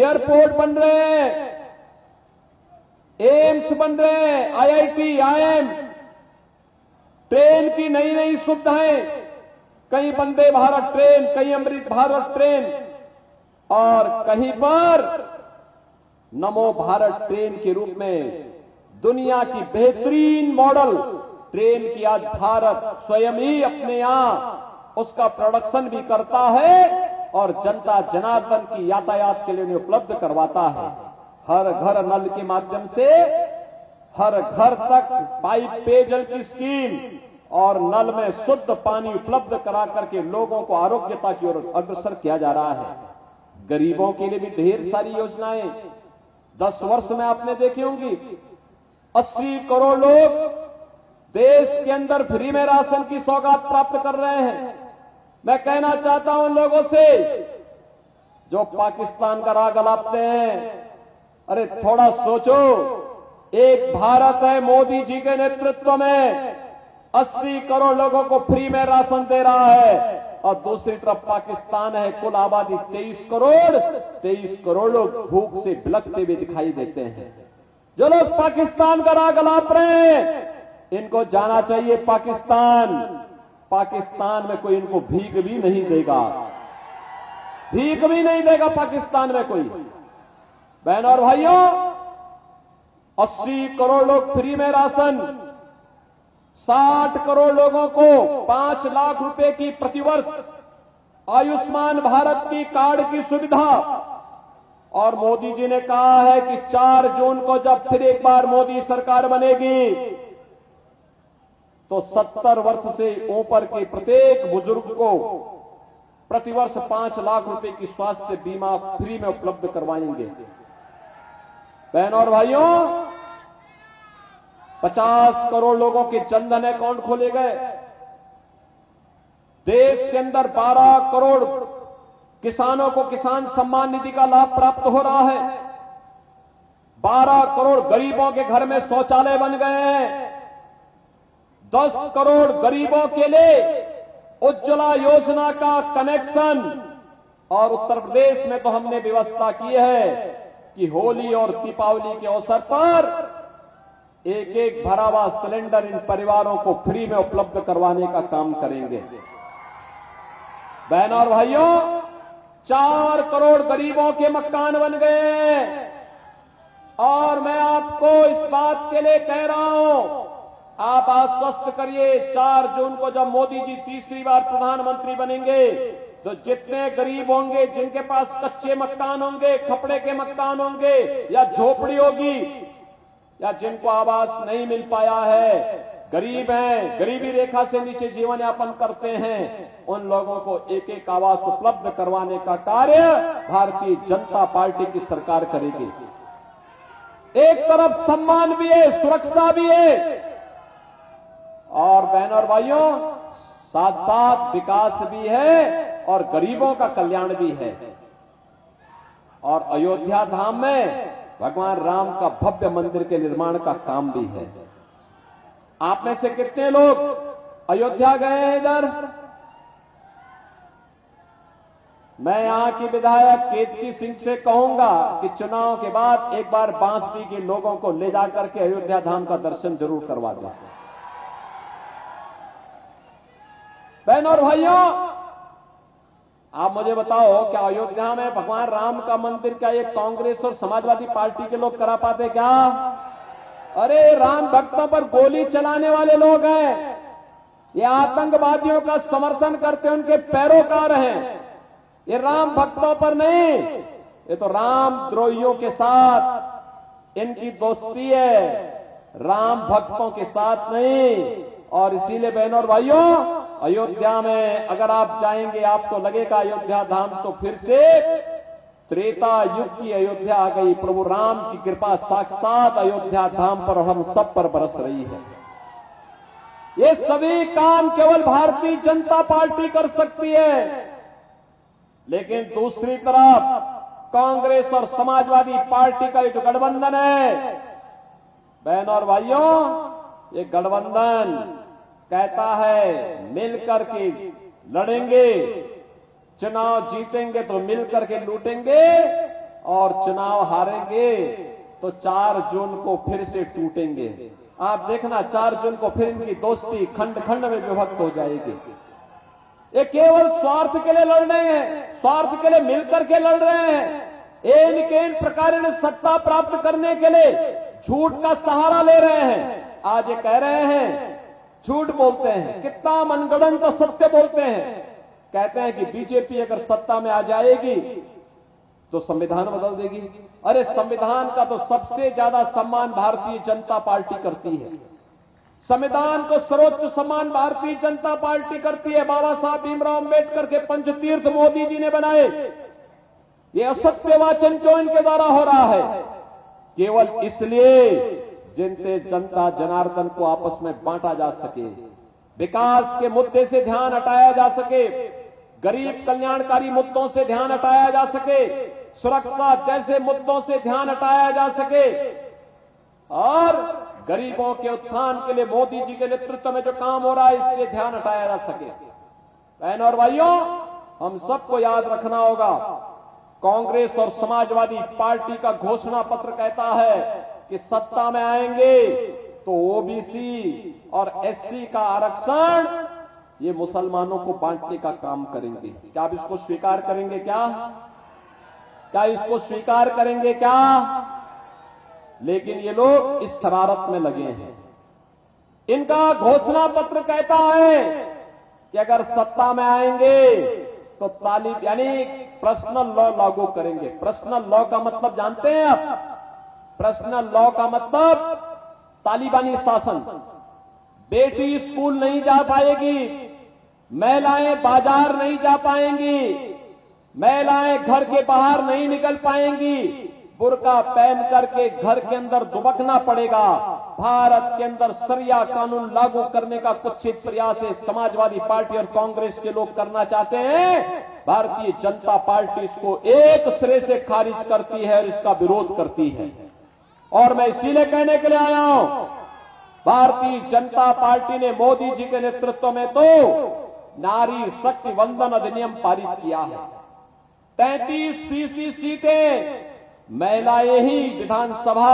Airport बन रहे हैं, एम्स बन रहे हैं, आईआईटी, आईएम, ट्रेन की नई नई सुविधाएं, कहीं वंदे भारत ट्रेन, कहीं अमृत भारत ट्रेन, और कहीं पर नमो भारत ट्रेन के रूप में दुनिया की बेहतरीन मॉडल ट्रेन की आज भारत स्वयं ही अपने यहां उसका प्रोडक्शन भी करता है और जनता जनार्दन की यातायात के लिए उन्हें उपलब्ध करवाता है। हर घर नल के माध्यम से हर घर तक पाइप पेयजल की स्कीम और नल में शुद्ध पानी उपलब्ध करा करके लोगों को आरोग्यता की ओर अग्रसर किया जा रहा है। गरीबों के लिए भी ढेर सारी योजनाएं 10 वर्ष में आपने देखी होंगी। 80 करोड़ लोग देश के अंदर फ्री में राशन की सौगात प्राप्त कर रहे हैं। मैं कहना चाहता हूं उन लोगों से जो पाकिस्तान का राग अलापते हैं, अरे थोड़ा सोचो, एक भारत है मोदी जी के नेतृत्व में 80 करोड़ लोगों को फ्री में राशन दे रहा है, और दूसरी तरफ पाकिस्तान है, कुल आबादी 23 करोड़ लोग भूख से बिलखते हुए दिखाई देते हैं। जो लोग पाकिस्तान का राग अलाप रहे हैं, इनको जाना चाहिए पाकिस्तान में कोई इनको भीख भी नहीं देगा, भीख भी नहीं देगा पाकिस्तान में कोई। बहनों और भाइयों, 80 करोड़ लोग फ्री में राशन, 60 करोड़ लोगों को 5 लाख रुपए की प्रतिवर्ष आयुष्मान भारत की कार्ड की सुविधा, और मोदी जी ने कहा है कि 4 जून को जब फिर एक बार मोदी सरकार बनेगी तो 70 वर्ष से ऊपर के प्रत्येक बुजुर्ग को प्रतिवर्ष 5 लाख रुपए की स्वास्थ्य बीमा फ्री में उपलब्ध करवाएंगे। बहनों और भाइयों, 50 करोड़ लोगों के जनधन अकाउंट खोले गए। देश के अंदर 12 करोड़ किसानों को किसान सम्मान निधि का लाभ प्राप्त हो रहा है। 12 करोड़ गरीबों के घर में शौचालय बन गए हैं। 10 करोड़ गरीबों के लिए उज्ज्वला योजना का कनेक्शन, और उत्तर प्रदेश में तो हमने व्यवस्था की है कि होली और दीपावली के अवसर पर एक भरा हुआ सिलेंडर इन परिवारों को फ्री में उपलब्ध करवाने का काम करेंगे। बहनों और भाइयों, 4 करोड़ गरीबों के मकान बन गए, और मैं आपको इस बात के लिए कह रहा हूं, आप आश्वस्त करिए 4 जून को जब मोदी जी तीसरी बार प्रधानमंत्री बनेंगे तो जितने गरीब होंगे, जिनके पास कच्चे मकान होंगे, खपड़े के मकान होंगे या झोपड़ी होगी, या जिनको आवास नहीं मिल पाया है, गरीब हैं, गरीबी रेखा से नीचे जीवन यापन करते हैं, उन लोगों को एक आवास उपलब्ध करवाने का कार्य भारतीय जनता पार्टी की सरकार करेगी। एक तरफ सम्मान भी है, सुरक्षा भी है, और बहनों और भाइयों, साथ साथ विकास भी है और गरीबों का कल्याण भी है। और अयोध्या धाम में भगवान राम का भव्य मंदिर के निर्माण का काम भी है। आप में से कितने लोग अयोध्या गए हैं इधर? मैं यहां की विधायक केतकी सिंह से कहूंगा कि चुनाव के बाद एक बार बांसुरी के लोगों को ले जाकर के अयोध्या धाम का दर्शन जरूर करवा दें। बहनों और भाइयों, आप मुझे बताओ, क्या अयोध्या में भगवान राम का मंदिर क्या एक कांग्रेस और समाजवादी पार्टी के लोग करा पाते क्या? अरे राम भक्तों पर गोली चलाने वाले लोग हैं, ये आतंकवादियों का समर्थन करते उनके पैरोकार हैं, ये राम भक्तों पर नहीं, ये तो राम द्रोहियों के साथ इनकी दोस्ती है, राम भक्तों के साथ नहीं। और इसीलिए बहनों और भाइयों, अयोध्या में अगर आप जाएंगे आपको लगेगा अयोध्या धाम तो फिर से त्रेता युग की अयोध्या आ गई। प्रभु राम की कृपा साक्षात अयोध्या धाम पर हम सब पर बरस रही है। ये सभी काम केवल भारतीय जनता पार्टी कर सकती है, लेकिन दूसरी तरफ कांग्रेस और समाजवादी पार्टी का जो गठबंधन है, बहनों और भाइयों, ये गठबंधन कहता है मिलकर के लड़ेंगे, चुनाव जीतेंगे तो मिलकर के लूटेंगे, और चुनाव हारेंगे तो 4 जून को फिर से टूटेंगे। आप देखना 4 जून को फिर इनकी दोस्ती खंड खंड में विभक्त हो जाएगी। ये केवल स्वार्थ के लिए लड़ रहे हैं, स्वार्थ के लिए मिलकर के लड़ रहे हैं। इन प्रकार सत्ता प्राप्त करने के लिए झूठ का सहारा ले रहे हैं। आज ये कह रहे हैं, झूठ बोलते हैं, कितना मनगढ़ंत तो सत्य बोलते हैं। कहते हैं कि बीजेपी अगर सत्ता में आ जाएगी तो संविधान बदल देगी। अरे संविधान का तो सबसे ज्यादा सम्मान भारतीय जनता पार्टी करती है। संविधान को सर्वोच्च सम्मान भारतीय जनता पार्टी करती है। बाबा साहब भीमराव अम्बेडकर के पंचतीर्थ मोदी जी ने बनाए। ये असत्य वाचन क्यों इनके द्वारा हो रहा है? केवल इसलिए जिनसे जनता जनार्दन को आपस में बांटा जा सके, विकास के मुद्दे से ध्यान हटाया जा सके, गरीब कल्याणकारी मुद्दों से ध्यान हटाया जा सके, सुरक्षा जैसे मुद्दों से ध्यान हटाया जा सके और गरीबों के उत्थान के लिए मोदी जी के नेतृत्व में जो काम हो रहा है इससे ध्यान हटाया जा सके। बहनों और भाइयों, हम सबको याद रखना होगा, कांग्रेस और समाजवादी पार्टी का घोषणा पत्र कहता है कि सत्ता में आएंगे तो ओबीसी और एससी का आरक्षण ये मुसलमानों को बांटने का काम करेंगे। क्या आप इसको स्वीकार करेंगे? क्या इसको स्वीकार करेंगे क्या? लेकिन ये लोग इस शरारत में लगे हैं। इनका घोषणा पत्र कहता है कि अगर सत्ता में आएंगे तो तालिब यानी पर्सनल लॉ लागू करेंगे। पर्सनल लॉ का मतलब जानते हैं आप? पर्सनल लॉ का मतलब तालिबानी शासन। बेटी स्कूल नहीं जा पाएगी, महिलाएं बाजार नहीं जा पाएंगी, महिलाएं घर के बाहर नहीं निकल पाएंगी, बुर्का पहन करके घर के अंदर दुबकना पड़ेगा। भारत के अंदर शरिया कानून लागू करने का कुत्सित प्रयास है समाजवादी पार्टी और कांग्रेस के लोग करना चाहते हैं। भारतीय जनता पार्टी इसको एक सिरे से खारिज करती है और इसका विरोध करती है। और मैं इसीलिए कहने के लिए आया हूं, भारतीय जनता पार्टी ने मोदी जी के नेतृत्व में तो नारी शक्ति वंदन अधिनियम पारित किया है। 33% सीटें महिलाएं ही विधानसभा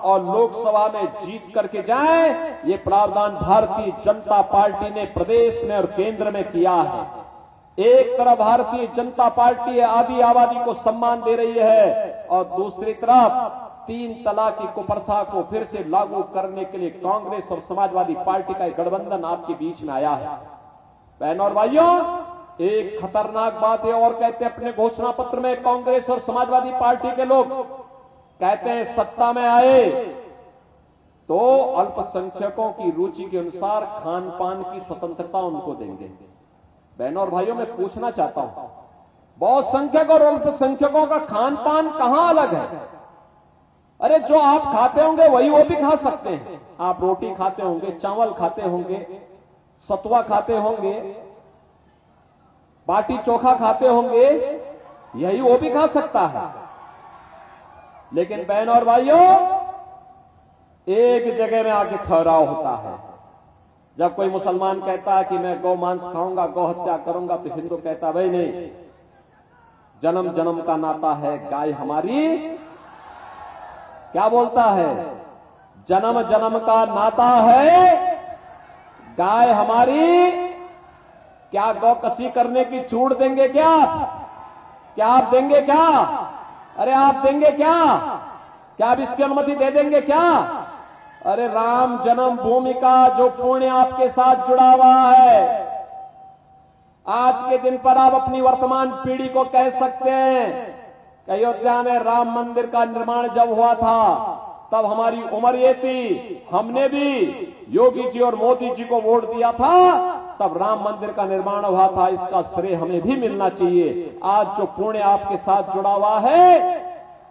और लोकसभा में जीत करके जाएं, ये प्रावधान भारतीय जनता पार्टी ने प्रदेश में और केंद्र में किया है। एक तरफ भारतीय जनता पार्टी आधी आबादी को सम्मान दे रही है और दूसरी तरफ 3 तलाक की कुप्रथा को फिर से लागू करने के लिए कांग्रेस और समाजवादी पार्टी का एक गठबंधन आपके बीच में आया है। बहनों और भाइयों, एक खतरनाक बात है और कहते हैं अपने घोषणा पत्र में कांग्रेस और समाजवादी पार्टी के लोग कहते हैं सत्ता में आए तो अल्पसंख्यकों की रुचि के अनुसार खान पान की स्वतंत्रता उनको देंगे। बहनों और भाइयों, मैं पूछना चाहता हूं, बहुत संख्यक और अल्पसंख्यकों का खान पान कहां अलग है? अरे जो आप खाते होंगे वही वो भी खा सकते हैं। आप रोटी खाते होंगे, चावल खाते होंगे, सतुआ खाते होंगे, बाटी चोखा खाते होंगे, यही वो भी खा सकता है। लेकिन बहनों और भाइयों, एक जगह में आके ठहराव होता है। जब कोई मुसलमान कहता है कि मैं गौ मांस खाऊंगा, गौ हत्या करूंगा, तो हिंदू कहता भाई नहीं, जन्म जन्म का नाता है, गाय हमारी, क्या बोलता है, जन्म जन्म का नाता है, गाय हमारी। क्या गौ कसी करने की छूट देंगे क्या आप देंगे क्या? अरे आप देंगे क्या आप इसकी अनुमति दे देंगे क्या? अरे राम जन्मभूमि का जो पुण्य आपके साथ जुड़ा हुआ है, आज के दिन पर आप अपनी वर्तमान पीढ़ी को कह सकते हैं कि अयोध्या में राम मंदिर का निर्माण जब हुआ था तब हमारी उम्र ये थी, हमने भी योगी जी और मोदी जी को वोट दिया था, तब राम मंदिर का निर्माण हुआ था, इसका श्रेय हमें भी मिलना चाहिए। आज जो पुण्य आपके साथ जुड़ा हुआ है,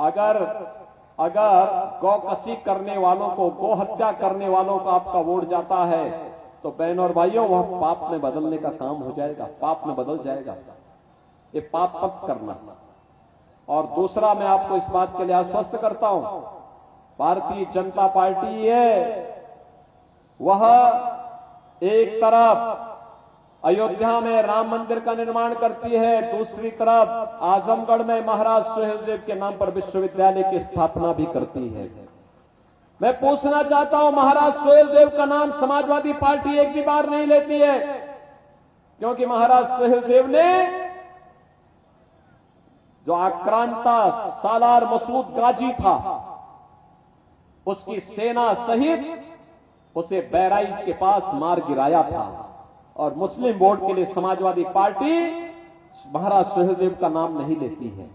अगर गौ कसी करने वालों को, गौ हत्या करने वालों को आपका वोट जाता है तो बहनों और भाइयों, वह पाप में बदलने का काम हो जाएगा, पाप में बदल जाएगा। ये पाप मत करना। और दूसरा, मैं आपको इस बात के लिए आश्वस्त करता हूं, भारतीय जनता पार्टी है वह एक तरफ अयोध्या में राम मंदिर का निर्माण करती है, दूसरी तरफ आजमगढ़ में महाराज सुहेलदेव के नाम पर विश्वविद्यालय की स्थापना भी करती है। मैं पूछना चाहता हूं, महाराज सुहेलदेव का नाम समाजवादी पार्टी एक भी बार नहीं लेती है, क्योंकि महाराज सुहेलदेव ने जो आक्रांता सालार मसूद गाजी था, उसकी सेना सहित उसे बहराइच के पास मार गिराया था, और मुस्लिम वोट के लिए समाजवादी पार्टी महाराज सुहेलदेव का नाम नहीं लेती है।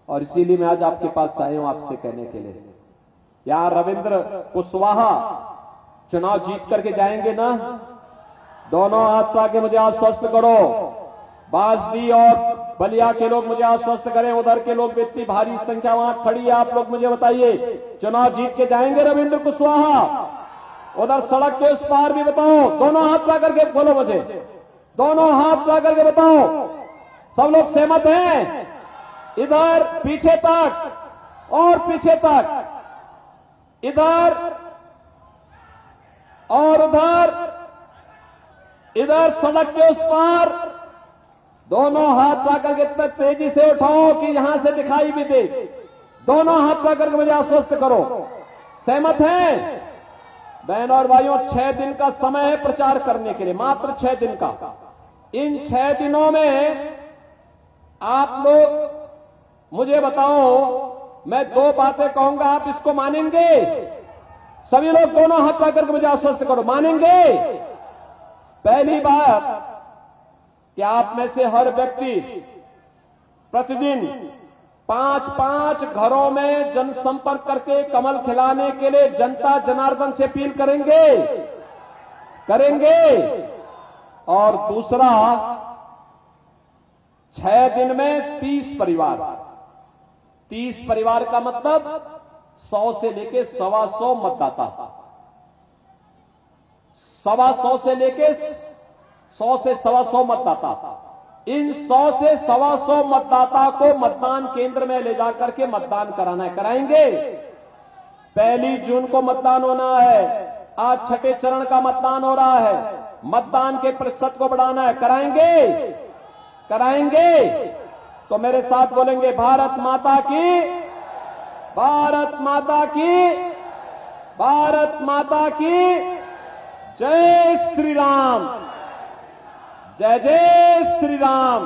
और इसीलिए मैं आज आपके पास आया हूं आपसे कहने के लिए, यार रविंद्र कुशवाहा चुनाव जीत करके जाएंगे ना? दोनों हाथ आके मुझे आश्वस्त करो। बाजदी और बलिया के लोग मुझे आश्वस्त करें, उधर के लोग भी इतनी भारी संख्या वहां खड़ी है, आप लोग मुझे बताइए, चुनाव जीत के जाएंगे रविंद्र कुशवाहा? उधर सड़क के उस पार भी बताओ, दोनों हाथ ला करके बोलो, मुझे दोनों हाथ ला करके बताओ, सब लोग सहमत हैं? इधर पीछे तक और पीछे तक, इधर और उधर, इधर सड़क के उस पार, दोनों हाथ ला करके इतना तेजी से उठाओ कि यहां से दिखाई भी दे। दोनों हाथ ला करके मुझे आश्वस्त करो, सहमत हैं? बहनों और भाइयों, 6 दिन का समय है प्रचार करने के लिए, मात्र 6 दिन का। इन 6 दिनों में आप लोग मुझे बताओ, मैं 2 बातें कहूंगा, आप इसको मानेंगे? सभी लोग दोनों हाथ ला करके मुझे आश्वस्त करो, मानेंगे? पहली बात कि आप में से हर व्यक्ति प्रतिदिन 5-5 घरों में जनसंपर्क करके कमल खिलाने के लिए जनता जनार्दन से अपील करेंगे। और दूसरा, 6 दिन में 30 परिवार का मतलब 100 से लेके 125 मतदाता, 125 से लेके 100 से 125 मतदाता, इन 100 से 125 मतदाता को मतदान केंद्र में ले जाकर के मतदान कराना है। कराएंगे? 1 जून को मतदान होना है, आज 6ठे चरण का मतदान हो रहा है, मतदान के प्रतिशत को बढ़ाना है। कराएंगे? तो मेरे साथ बोलेंगे, भारत माता की, भारत माता की, भारत माता की जय श्री राम, जय जय श्री राम।